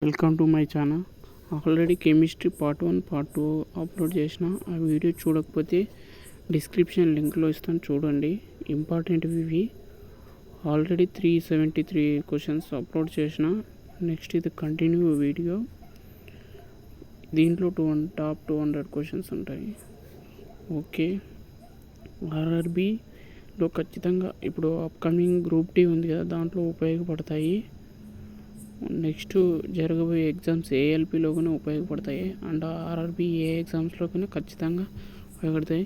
Welcome to my channel. Already chemistry part 1 part 2 upload చేసిన. ఆ video చూడకపోతే description లింక్లో ఇస్తాను, చూడండి. ఇంపార్టెంట్వి ఇవి. ఆల్రెడీ 373 క్వశ్చన్స్ అప్లోడ్ చేసిన. నెక్స్ట్ ఇది కంటిన్యూ వీడియో. దీంట్లో టాప్ 200 క్వశ్చన్స్ ఉంటాయి. ఓకే, ఆర్ఆర్బీలో ఖచ్చితంగా ఇప్పుడు అప్కమింగ్ గ్రూప్ డి ఉంది కదా, దాంట్లో ఉపయోగపడతాయి. నెక్స్ట్ జరగబోయే ఎగ్జామ్స్ ఏఎల్పిలో కూడా ఉపయోగపడతాయి. అండ్ ఆర్ఆర్బీ ఏ ఎగ్జామ్స్లో కూడా ఖచ్చితంగా ఉపయోగపడతాయి.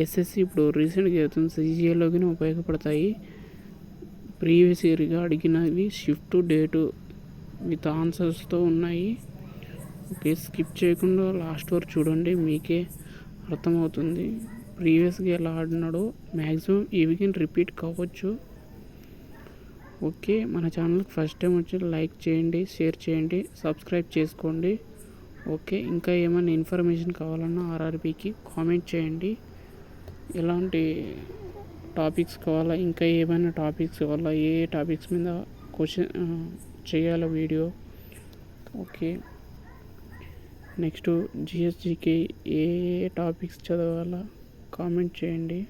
ఎస్ఎస్సి ఇప్పుడు రీసెంట్గా జరుగుతుంది, సిజిఎల్లో కూడా ఉపయోగపడతాయి. ప్రీవియస్ ఇయర్గా అడిగినవి షిఫ్ట్ డేటు విత్ ఆన్సర్స్తో ఉన్నాయి. ఓకే, స్కిప్ చేయకుండా లాస్ట్ వరకు చూడండి, మీకే అర్థమవుతుంది ప్రీవియస్గా ఎలా ఆడినాడో. మ్యాక్సిమం ఇవి కానీ రిపీట్ కావచ్చు. ఓకే, మన ఛానల్కి ఫస్ట్ టైం వచ్చి లైక్ చేయండి, షేర్ చేయండి, సబ్స్క్రైబ్ చేసుకోండి. ఓకే, ఇంకా ఏమైనా ఇన్ఫర్మేషన్ కావాలన్నా ఆర్ఆర్బీకి కామెంట్ చేయండి. ఎలాంటి టాపిక్స్ కావాలా, ఇంకా ఏమైనా టాపిక్స్ కావాలా, ఏ టాపిక్స్ మీద క్వశ్చన్ చేయాలో వీడియో. ఓకే, నెక్స్ట్ జిఎస్జికి ఏ టాపిక్స్ చదవాలా కామెంట్ చేయండి.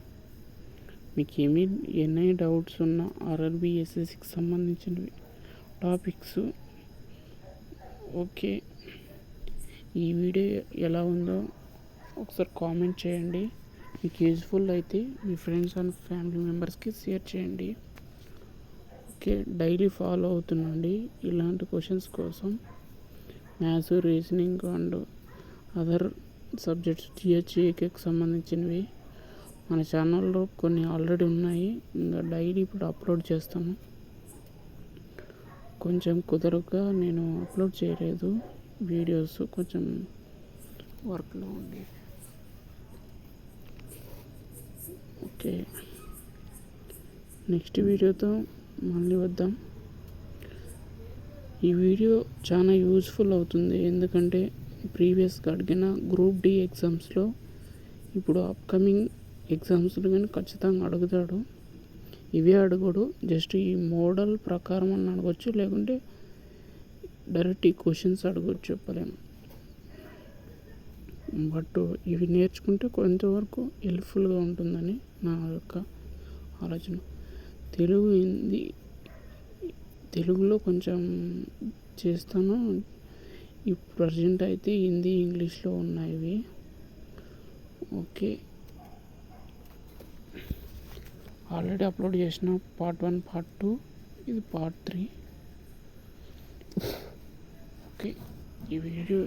మీకు ఎన్ని డౌట్స్ ఉన్నా ఆర్ఆర్బీ ఎస్ఎస్సికి సంబంధించినవి టాపిక్స్. ఓకే, ఈ వీడియో ఎలా ఉందో ఒకసారి కామెంట్ చేయండి. మీకు యూజ్ఫుల్ అయితే మీ ఫ్రెండ్స్ అండ్ ఫ్యామిలీ మెంబర్స్కి షేర్ చేయండి. ఓకే, డైలీ ఫాలో అవుతుండండి ఇలాంటి క్వశ్చన్స్ కోసం. Maths, reasoning and other subjects జిహెచ్ఏకి సంబంధించినవి మన ఛానల్లో కొన్ని ఆల్రెడీ ఉన్నాయి. ఇంకా డైలీ ఇప్పుడు అప్లోడ్ చేస్తాను. కొంచెం కుదరక నేను అప్లోడ్ చేయలేదు వీడియోస్, కొంచెం వర్క్లో ఉంది. ఓకే, నెక్స్ట్ వీడియోతో మళ్ళీ వద్దాం. ఈ వీడియో చాలా యూజ్ఫుల్ అవుతుంది, ఎందుకంటే ప్రీవియస్గా అడిగిన గ్రూప్ డి ఎగ్జామ్స్లో ఇప్పుడు అప్కమింగ్ ఎగ్జామ్స్లో కానీ ఖచ్చితంగా అడుగుతాడు. ఇవే అడగడు, జస్ట్ ఈ మోడల్ ప్రకారం అని అడగచ్చు, లేకుంటే డైరెక్ట్ ఈ క్వశ్చన్స్ అడగచ్చు, చెప్పలేము. బట్ ఇవి నేర్చుకుంటే కొంతవరకు హెల్ప్ఫుల్గా ఉంటుందని నా యొక్క ఆలోచన. తెలుగులో కొంచెం చేస్తాను. ఇప్పుడు ప్రజెంట్ అయితే హిందీ, ఇంగ్లీష్లో ఉన్నాయి ఇవి. ఓకే, ఆల్రెడీ అప్లోడ్ చేసిన పార్ట్ 1 పార్ట్ 2, ఇది పార్ట్ 3. ఓకే, ఈ వీడియో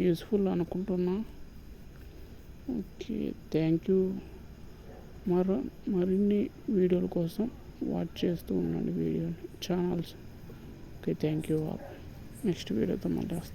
యూస్ఫుల్ అనుకుంటున్నా. Okay, thank you. మరిన్ని వీడియోల కోసం వాచ్ చేస్తూ ఉండండి వీడియోని, channels. Okay, thank you all. Next వీడియోతో మళ్ళీ వస్తాను.